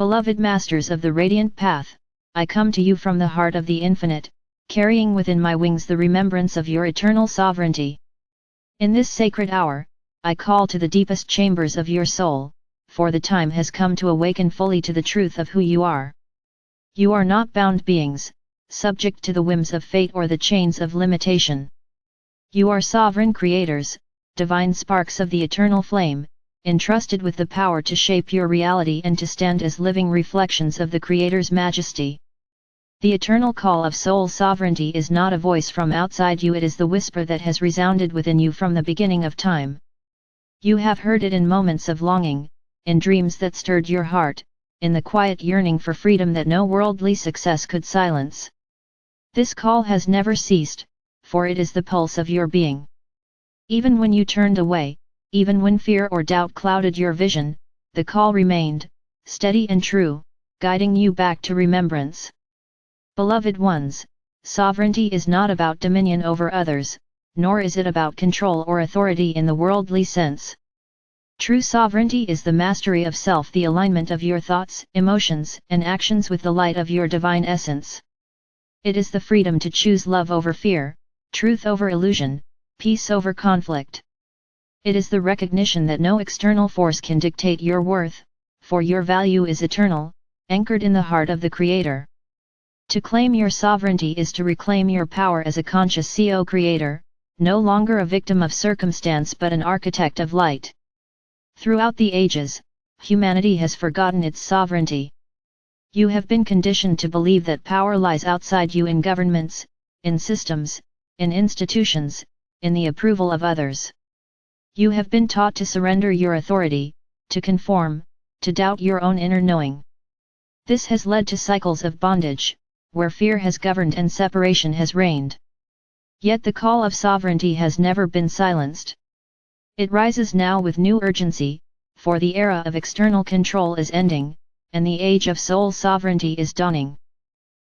Beloved Masters of the Radiant Path, I come to you from the heart of the Infinite, carrying within my wings the remembrance of your eternal sovereignty. In this sacred hour, I call to the deepest chambers of your soul, for the time has come to awaken fully to the truth of who you are. You are not bound beings, subject to the whims of fate or the chains of limitation. You are sovereign creators, divine sparks of the eternal flame, entrusted with the power to shape your reality and to stand as living reflections of the Creator's majesty. The eternal call of soul sovereignty is not a voice from outside you, it is the whisper that has resounded within you from the beginning of time. You have heard it in moments of longing, in dreams that stirred your heart, in the quiet yearning for freedom that no worldly success could silence. This call has never ceased, for it is the pulse of your being. Even when you turned away, even when fear or doubt clouded your vision, the call remained, steady and true, guiding you back to remembrance. Beloved ones, sovereignty is not about dominion over others, nor is it about control or authority in the worldly sense. True sovereignty is the mastery of self, the alignment of your thoughts, emotions, and actions with the light of your divine essence. It is the freedom to choose love over fear, truth over illusion, peace over conflict. It is the recognition that no external force can dictate your worth, for your value is eternal, anchored in the heart of the Creator. To claim your sovereignty is to reclaim your power as a conscious co-creator, no longer a victim of circumstance but an architect of light. Throughout the ages, humanity has forgotten its sovereignty. You have been conditioned to believe that power lies outside you, in governments, in systems, in institutions, in the approval of others. You have been taught to surrender your authority, to conform, to doubt your own inner knowing. This has led to cycles of bondage, where fear has governed and separation has reigned. Yet the call of sovereignty has never been silenced. It rises now with new urgency, for the era of external control is ending, and the age of soul sovereignty is dawning.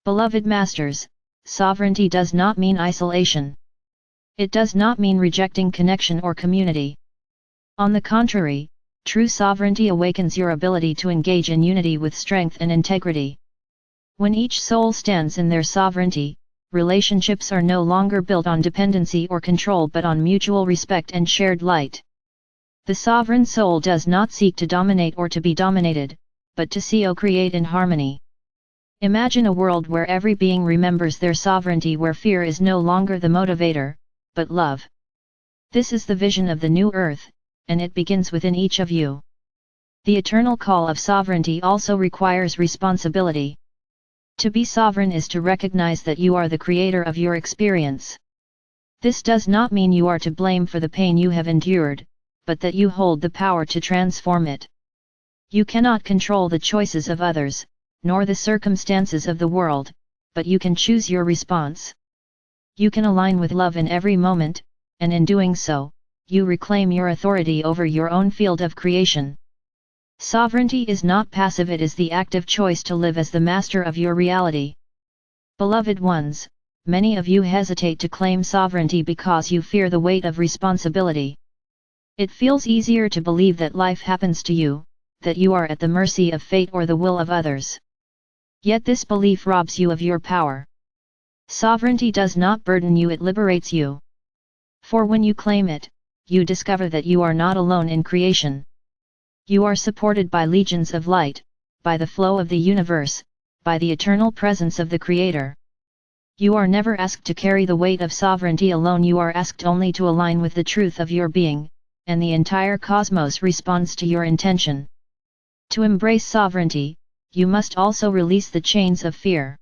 Beloved Masters, sovereignty does not mean isolation. It does not mean rejecting connection or community. On the contrary, true sovereignty awakens your ability to engage in unity with strength and integrity. When each soul stands in their sovereignty, relationships are no longer built on dependency or control but on mutual respect and shared light. The sovereign soul does not seek to dominate or to be dominated, but to co-create in harmony. Imagine a world where every being remembers their sovereignty, where fear is no longer the motivator, but love. This is the vision of the new earth, and it begins within each of you. The eternal call of sovereignty also requires responsibility. To be sovereign is to recognize that you are the creator of your experience. This does not mean you are to blame for the pain you have endured, but that you hold the power to transform it. You cannot control the choices of others, nor the circumstances of the world, but you can choose your response. You can align with love in every moment, and in doing so, you reclaim your authority over your own field of creation. Sovereignty is not passive, it is the active choice to live as the master of your reality. Beloved ones, many of you hesitate to claim sovereignty because you fear the weight of responsibility. It feels easier to believe that life happens to you, that you are at the mercy of fate or the will of others. Yet this belief robs you of your power. Sovereignty does not burden you, it liberates you. For when you claim it, you discover that you are not alone in creation. You are supported by legions of light, by the flow of the universe, by the eternal presence of the Creator. You are never asked to carry the weight of sovereignty alone, you are asked only to align with the truth of your being, and the entire cosmos responds to your intention. To embrace sovereignty, you must also release the chains of fear.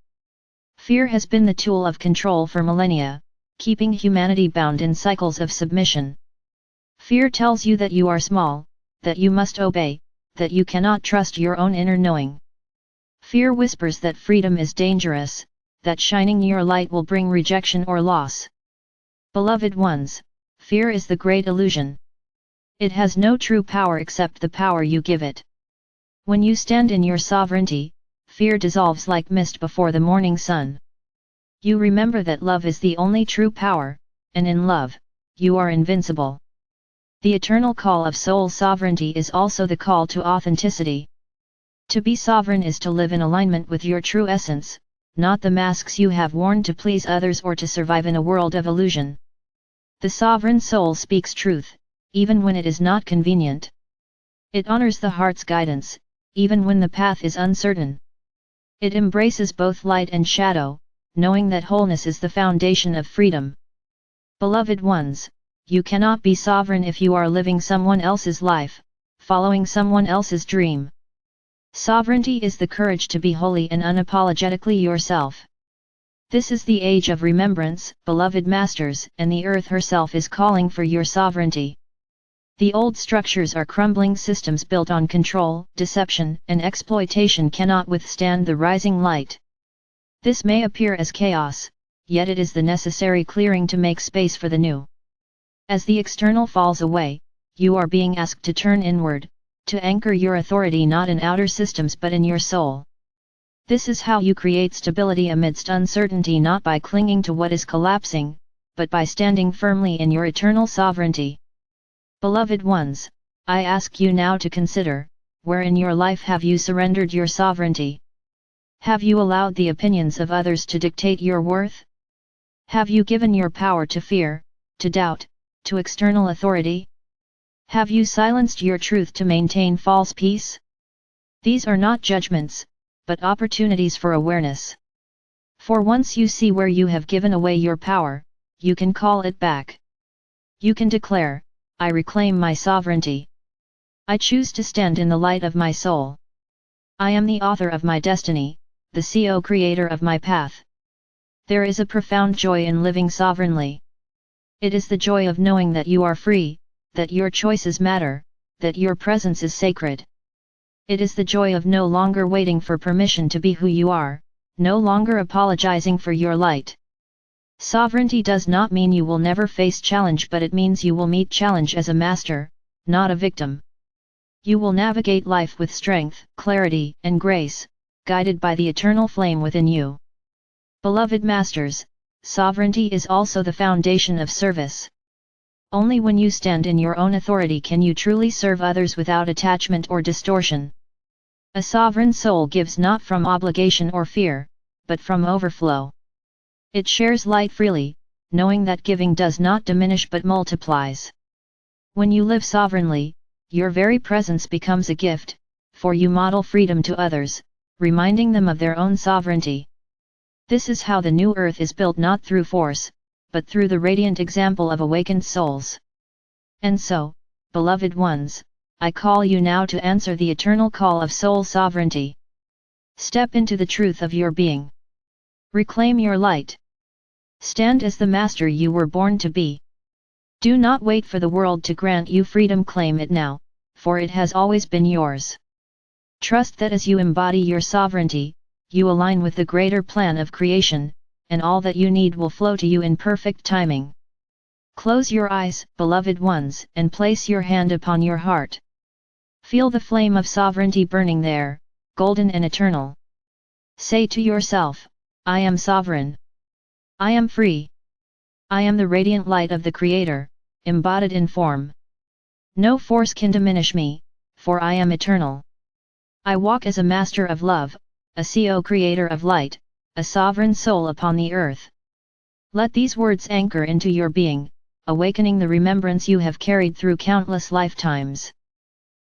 Fear has been the tool of control for millennia, keeping humanity bound in cycles of submission. Fear tells you that you are small, that you must obey, that you cannot trust your own inner knowing. Fear whispers that freedom is dangerous, that shining your light will bring rejection or loss. Beloved ones, fear is the great illusion. It has no true power except the power you give it. When you stand in your sovereignty, fear dissolves like mist before the morning sun. You remember that love is the only true power, and in love, you are invincible. The eternal call of soul sovereignty is also the call to authenticity. To be sovereign is to live in alignment with your true essence, not the masks you have worn to please others or to survive in a world of illusion. The sovereign soul speaks truth, even when it is not convenient. It honors the heart's guidance, even when the path is uncertain. It embraces both light and shadow, knowing that wholeness is the foundation of freedom. Beloved ones, you cannot be sovereign if you are living someone else's life, following someone else's dream. Sovereignty is the courage to be holy and unapologetically yourself. This is the age of remembrance, beloved masters, and the earth herself is calling for your sovereignty. The old structures are crumbling. Systems built on control, deception, and exploitation cannot withstand the rising light. This may appear as chaos, yet it is the necessary clearing to make space for the new. As the external falls away, you are being asked to turn inward, to anchor your authority not in outer systems but in your soul. This is how you create stability amidst uncertainty, not by clinging to what is collapsing, but by standing firmly in your eternal sovereignty. Beloved ones, I ask you now to consider, where in your life have you surrendered your sovereignty? Have you allowed the opinions of others to dictate your worth? Have you given your power to fear, to doubt, to external authority? Have you silenced your truth to maintain false peace? These are not judgments, but opportunities for awareness. For once you see where you have given away your power, you can call it back. You can declare, I reclaim my sovereignty. I choose to stand in the light of my soul. I am the author of my destiny, the co-creator of my path. There is a profound joy in living sovereignly. It is the joy of knowing that you are free, that your choices matter, that your presence is sacred. It is the joy of no longer waiting for permission to be who you are, no longer apologizing for your light. Sovereignty does not mean you will never face challenge, but it means you will meet challenge as a master, not a victim. You will navigate life with strength, clarity, and grace, guided by the eternal flame within you. Beloved masters, sovereignty is also the foundation of service. Only when you stand in your own authority can you truly serve others without attachment or distortion. A sovereign soul gives not from obligation or fear, but from overflow. It shares light freely, knowing that giving does not diminish but multiplies. When you live sovereignly, your very presence becomes a gift, for you model freedom to others, reminding them of their own sovereignty. This is how the new earth is built, not through force, but through the radiant example of awakened souls. And so, beloved ones, I call you now to answer the eternal call of soul sovereignty. Step into the truth of your being. Reclaim your light. Stand as the master you were born to be. Do not wait for the world to grant you freedom, claim it now, for it has always been yours. Trust that as you embody your sovereignty, you align with the greater plan of creation, and all that you need will flow to you in perfect timing. Close your eyes, beloved ones, and place your hand upon your heart. Feel the flame of sovereignty burning there, golden and eternal. Say to yourself, I am sovereign. I am free. I am the radiant light of the Creator, embodied in form. No force can diminish me, for I am eternal. I walk as a master of love, a co-creator of light, a sovereign soul upon the earth. Let these words anchor into your being, awakening the remembrance you have carried through countless lifetimes.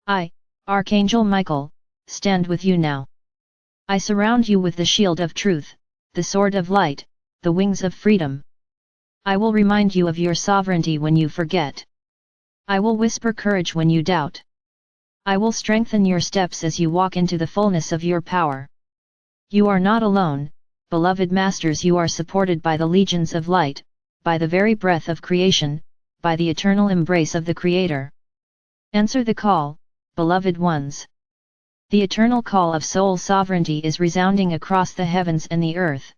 I, Archangel Michael, stand with you now. I surround you with the shield of truth, the sword of light, the wings of freedom. I will remind you of your sovereignty when you forget. I will whisper courage when you doubt. I will strengthen your steps as you walk into the fullness of your power. You are not alone, beloved masters. You are supported by the legions of light, by the very breath of creation, by the eternal embrace of the Creator. Answer the call, beloved ones. The eternal call of soul sovereignty is resounding across the heavens and the earth.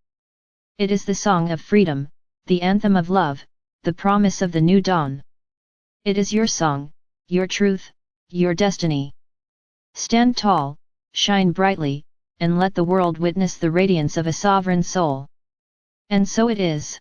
It is the song of freedom, the anthem of love, the promise of the new dawn. It is your song, your truth, your destiny. Stand tall, shine brightly, and let the world witness the radiance of a sovereign soul. And so it is.